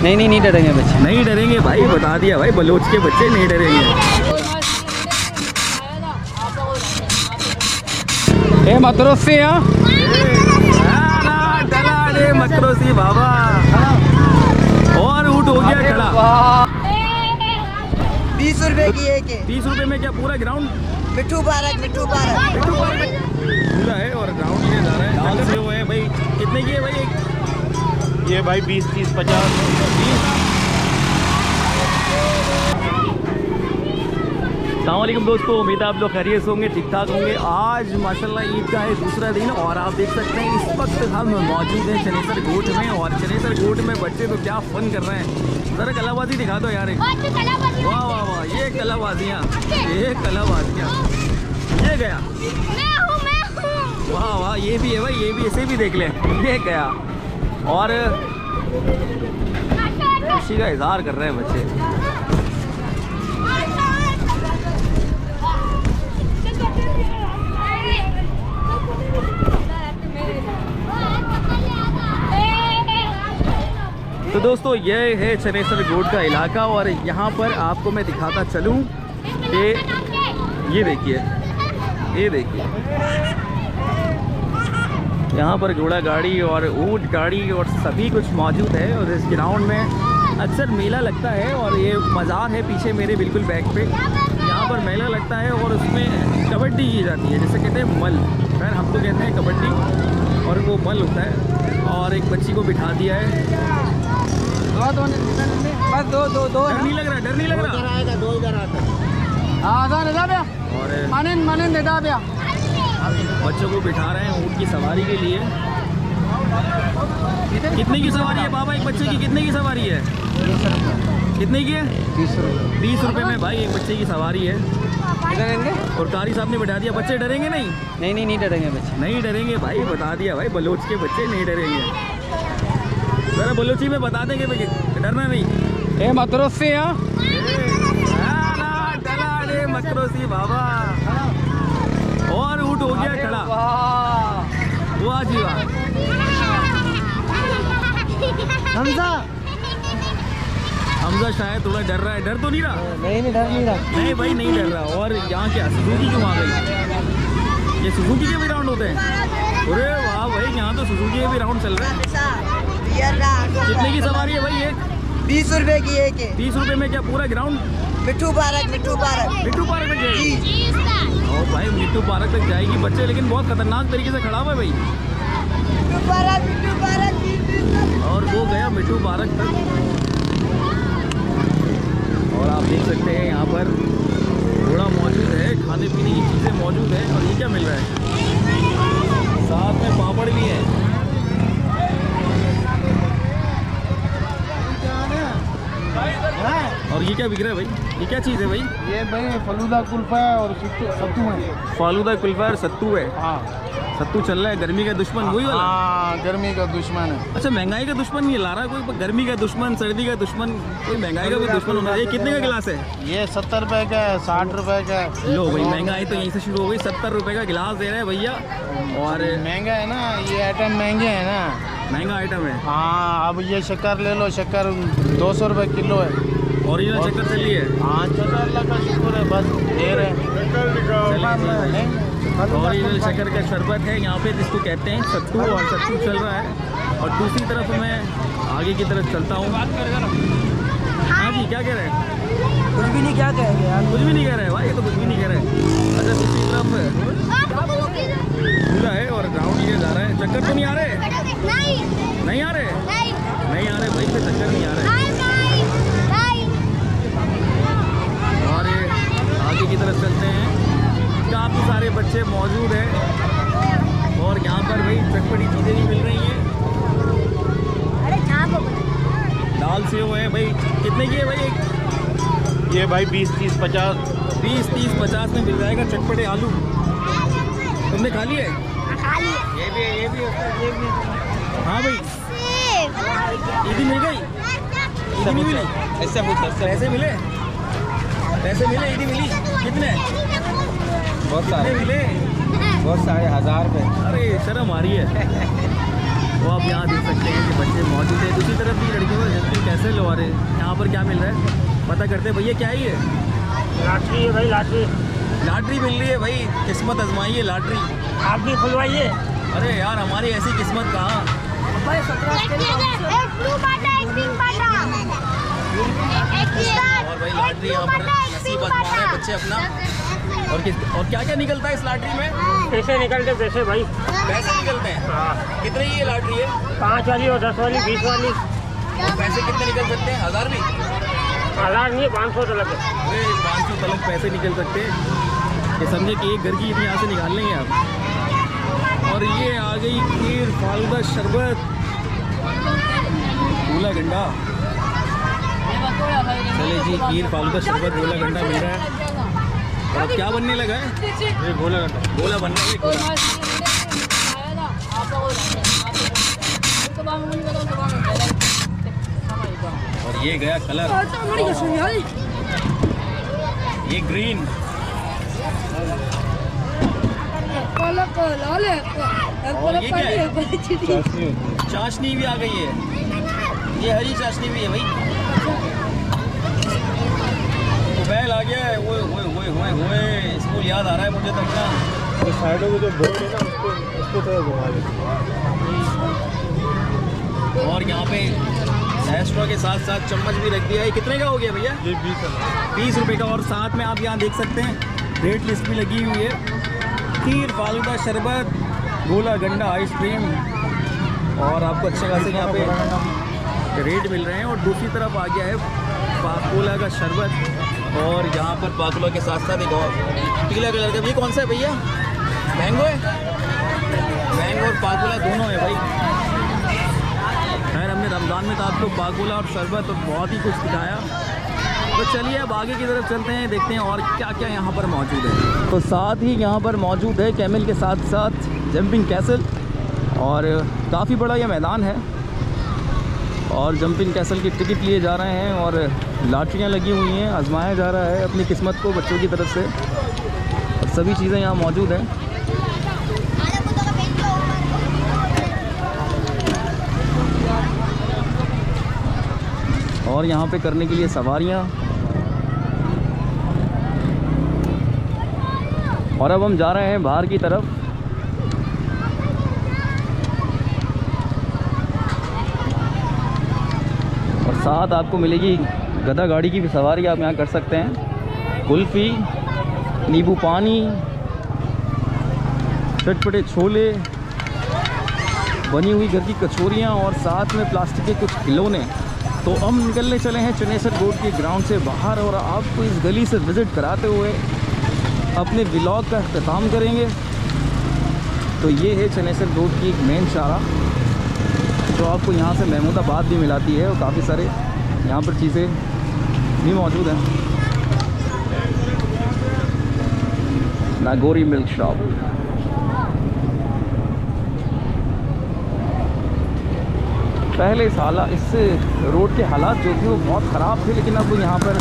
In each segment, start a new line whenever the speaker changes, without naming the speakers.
नहीं डरेंगे बच्चे,
नहीं डरेंगे भाई, बता दिया भाई, बलोच के बच्चे नहीं डरेंगे।
ए मद्रोसी यहाँ
मकरोसी बाबा, और ऊँट हो गया खड़ा।
20 रुपए की एक है।
30 रुपए में क्या पूरा ग्राउंड?
मिट्ठू पार्क
पूरा है और ग्राउंड ये जा रहा है। दाल से वो है भाई, कितने की है भाई एक?
ये भाई 20, 30, 50।
अस्सलामुअलैकुम दोस्तों, उम्मीद है आप लोग खैरियत से होंगे, ठीक ठाक होंगे। आज माशाल्लाह ईद का है दूसरा दिन और आप देख सकते हैं इस वक्त हम मौजूद हैं चनेसर गोट में। और चनेसर गोट में बच्चे तो क्या फन कर रहे हैं। ज़रा कलाबाजी दिखा दो यार। वाह वाह वाह, ये कलाबाजियाँ, ये कलाबाजियाँ, ये गया। वाह वाह, ये भी है भाई, ये भी, ऐसे भी देख लें, ये गया। और खुशी का इजहार कर रहे हैं बच्चे। तो दोस्तों ये है चनेसर गोट का इलाका और यहाँ पर आपको मैं दिखाता चलूँ कि ये देखिए, ये देखिए, यहाँ पर घोड़ा गाड़ी और ऊँट गाड़ी और सभी कुछ मौजूद है। और इस ग्राउंड में अक्सर मेला लगता है और ये मज़ार है पीछे मेरे बिल्कुल बैक पे। यहाँ पर मेला लगता है और उसमें कबड्डी की जाती है, जैसे कहते हैं मल, खैर हम तो कहते हैं कबड्डी, और वो मल होता है। और एक बच्ची को बिठा दिया है।
बस दो
डर नहीं लग रहा, डर नहीं लग रहा।
दो इधर आता।
और
माने दे दा
बच्चों को बिठा रहे हैं ऊँट की सवारी के लिए। कितने की सवारी है बाबा एक बच्चे की? कितने की सवारी है? कितने की है? 20 रुपये में भाई एक बच्चे की सवारी है। और कारी साहब ने बिठा दिया। बच्चे डरेंगे नहीं?
नहीं डरेंगे बच्चे,
नहीं डरेंगे भाई, बता दिया भाई, बलोच के बच्चे नहीं डरेंगे। ज़रा बलोची में बता देंगे भाई, डरना नहीं।
ए मद्रोसी यहाँ
मकरोसी बाबा, और ऊँट हो गया खड़ा। वाह जी वाह। हमजा शायद थोड़ा डर रहा है। डर तो नहीं रहा?
नहीं डर नहीं रहा।
नहीं भाई, नहीं डर रहा। और यहाँ क्या सुजुकी क्यों आ गई? ये सुजुकी के भी राउंड होते हैं? अरे वाह भाई, यहाँ तो सुजुकी के भी राउंड चल रहे हैं। कितने की सवारी है भाई एक?
20 रुपए की एक है।
30 रुपए में क्या पूरा ग्राउंड?
मिट्ठू पार्क
मिट्टू पार्क तक जाएगी? ओ भाई, मिट्टू पार्क तक जाएगी बच्चे, लेकिन बहुत खतरनाक तरीके से खड़ा हुआ है भाई।
मिट्ठू पार्क।
और वो गया मिट्टू पार्क तक। और आप देख सकते हैं यहाँ पर घोड़ा मौजूद है, खाने पीने की चीज़ें मौजूद है। और ये क्या मिल रहा है? साथ में पापड़ भी है। और ये क्या बिक रहा है भाई? ये क्या चीज़ है भाई?
ये भाई फलूदा कुल्फा है और सत्तू है।
फालूदा कुल्फा और सत्तू है।
हाँ,
सत्तू चल रहा है। गर्मी का दुश्मन वही वाला?
हाँ, गर्मी का दुश्मन है।
अच्छा, महंगाई का दुश्मन ये ला रहा है कोई? गर्मी का दुश्मन, सर्दी का दुश्मन, कोई महंगाई का भी दुश्मन होना है। ये कितने का गिलास है?
ये 70 रुपए का है, 60 रुपए का है।
लो भाई, महंगाई तो यहीं से शुरू हो गई। 70 रुपए का गिलास दे रहे हैं भैया। और
महंगा है ना, ये आइटम महंगे हैं ना।
महंगा आइटम है।
हाँ, अब ये शक्कर ले लो, शक्कर 200 रुपए किलो है।
ओरिजिनल चक्कर चली है?
हाँ, चलो अल्लाह का शुक्र है, बस दे रहे हैं।
ओरिजिनल शक्कर का शरबत है यहाँ पे, जिसको कहते हैं सत्तू, और सत्तू चल रहा है। और दूसरी तरफ मैं आगे की तरफ चलता हूँ। हाँ जी, क्या कह रहे हैं?
कुछ भी नहीं, क्या कहेंगे यार,
कुछ भी नहीं कह रहे भाई, ये तो कुछ भी नहीं कह रहे। अच्छा, दूसरी तरफ पूरा है और ग्राउंड ये जा रहा है। चक्कर तो नहीं आ रहे? नहीं आ रहे? नहीं आ रहे भाई, पे चक्कर नहीं आ रहे। और ये आगे की तरफ चलते हैं, काफ़ी सारे बच्चे मौजूद हैं। और यहाँ पर भाई चटपटी चीज़ें भी मिल रही हैं। दाल से वो है भाई। कितने की है भाई एक?
ये भाई 20, 30, 50।
20, 30, 50 में मिल जाएगा चटपटे आलू। तुमने खा लिए?
ये भी
हाँ भाई, ईदी मिल गई? ईदी नहीं मिली?
ऐसे
पैसे मिले? पैसे मिले? ईदी मिली? कितने?
बहुत
कितने मिले?
बहुत सारे 1000 रुपये।
अरे शर्म आ रही है। वो आप यहाँ देख सकते हैं कि बच्चे मौजूद हैं। दूसरी तरफ भी लड़कियों का जंपिंग कैसल और यहाँ पर क्या मिल रहा है पता करते हैं। भैया क्या है ये?
लॉटरी है भाई, लॉटरी।
लॉटरी मिल रही है भाई, किस्मत आजमाइए लॉटरी।
आप भी खुलवाइए।
अरे यार हमारी ऐसी किस्मत कहाँ।
भाई 17
और भाई लॉटरी यहाँ पर नसीब आजमा रहे हैं बच्चे अपना। और क्या क्या निकलता है इस लॉटरी में?
पैसे निकलते पैसे भाई।
पैसे निकलते हैं।
हाँ,
कितने की ये लॉटरी है?
5 वाली और 10 वाली, 20 वाली।
और पैसे कितने निकल सकते हैं? 1000 भी?
1000 नहीं, 500 तक है।
अरे 500 तक पैसे निकल सकते हैं। ये समझे कि एक घर की यहाँ से निकाल लेंगे आप। और ये आ गई खीर, फालूदा, शरबत, गोला गंडा। चले जी, खीर, फालूदा, शरबत, गोला गंडा मिल रहा है। और अब क्या बनने लगा है?
ये गोला घंटा।
गोला बनने लगा है, गोला। और ये गया कलर, ये ग्रीन। और ये क्या है? चाशनी भी आ गई है। ये हरी चाशनी भी है भाई। बैल आ गया है। ओए ओए ओए ओए ओए, स्कूल याद आ रहा है मुझे तो अपना।
तो साइडों में जो बोर्ड है ना, उसको थोड़ा घुमा दे।
और यहाँ पे एस्ट्रो के साथ साथ चम्मच भी रख दिया है। कितने का हो गया भैया?
ये 20
रुपये का। और साथ में आप यहाँ देख सकते हैं रेट लिस्ट भी लगी हुई है। खीर, फालूदा, शरबत, गोला गंडा, आइसक्रीम और आपको अच्छे खासे यहाँ पे रेट मिल रहे हैं। और दूसरी तरफ आ गया है पाकोला का शरबत और यहाँ पर पाकोला के साथ साथ एक और पीला कलर का। ये कौन सा है भैया? मैंगो है? मैंगो और पाकोला दोनों है भाई। खैर हमने रमज़ान में तो आपको पाकोला और शरबत और बहुत ही कुछ दिखाया। तो चलिए अब आगे की तरफ चलते हैं, देखते हैं और क्या क्या यहाँ पर मौजूद है। तो साथ ही यहाँ पर मौजूद है कैमल के साथ साथ जंपिंग कैसल। और काफ़ी बड़ा यह मैदान है और जंपिंग कैसल की टिकट लिए जा रहे हैं और लॉटरियाँ लगी हुई हैं। आजमाया जा रहा है अपनी किस्मत को बच्चों की तरफ से। और सभी चीज़ें यहाँ मौजूद हैं। और यहाँ पे करने के लिए सवारियाँ। और अब हम जा रहे हैं बाहर की तरफ। और साथ आपको मिलेगी गधा गाड़ी की भी सवारी आप यहाँ कर सकते हैं। कुल्फ़ी, नींबू पानी, चटपटे छोले, बनी हुई घर की कचौरियाँ और साथ में प्लास्टिक के कुछ खिलौने। तो हम निकलने चले हैं चनेसर रोड के ग्राउंड से बाहर और आपको इस गली से विज़िट कराते हुए अपने व्लॉग का अख्ताम करेंगे। तो ये है चनेसर रोड की एक मेन शाहरा जो आपको यहाँ से महमूदाबाद भी मिलाती है और काफ़ी सारे यहाँ पर चीज़ें भी मौजूद हैं। Nagori milk shop. पहले इस रोड के हालात जो थे वो बहुत ख़राब थे, लेकिन अब यहाँ पर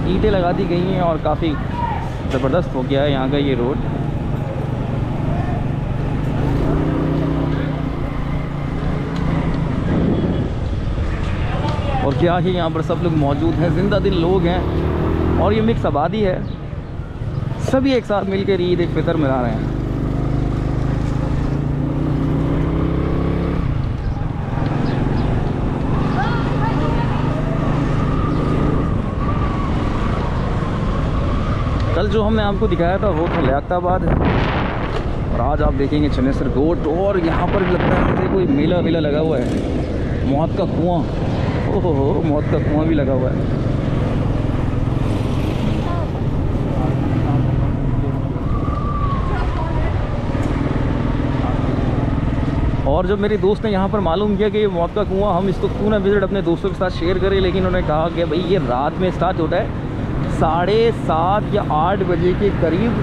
ईंटें लगा दी गई हैं और काफ़ी ज़बरदस्त हो गया है यहाँ का ये रोड। और क्या ही यहाँ पर सब लोग मौजूद हैं, जिंदा दिल लोग हैं और ये मिक्स आबादी है। सभी एक साथ मिलकर ईद एक फितर मना रहे हैं। कल जो हमने आपको दिखाया था वो था लियाकताबाद और आज आप देखेंगे चनेसर रोड। और यहाँ पर भी लगता है मुझे कोई मेला वेला लगा हुआ है। मौत का कुआं, ओहो मौत का कुआं भी लगा हुआ है। और जब मेरे दोस्त ने यहाँ पर मालूम किया कि ये मौत का कुआं, हम इसको क्यों ना विजिट अपने दोस्तों के साथ शेयर करें, लेकिन उन्होंने कहा कि भाई ये रात में स्टार्ट होता है 7:30 या 8 बजे के करीब।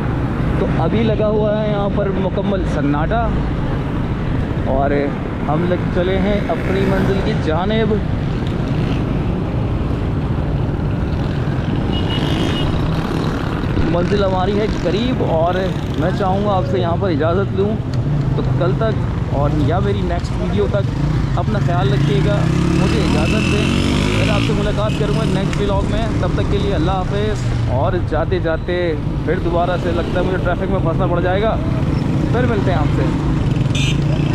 तो अभी लगा हुआ है यहाँ पर मुकम्मल सन्नाटा और हम लग चले हैं अपनी मंजिल की जानिब। मंजिल हमारी है करीब और मैं चाहूँगा आपसे यहाँ पर इजाज़त लूँ। तो कल तक और या मेरी नेक्स्ट वीडियो तक अपना ख्याल रखिएगा। मुझे इजाज़त दें, फिर आपसे मुलाकात करूँगा नेक्स्ट व्लॉग में। तब तक के लिए अल्लाह हाफ़िज़। और जाते जाते फिर दोबारा से लगता है मुझे ट्रैफिक में फंसना पड़ जाएगा। फिर मिलते हैं आपसे।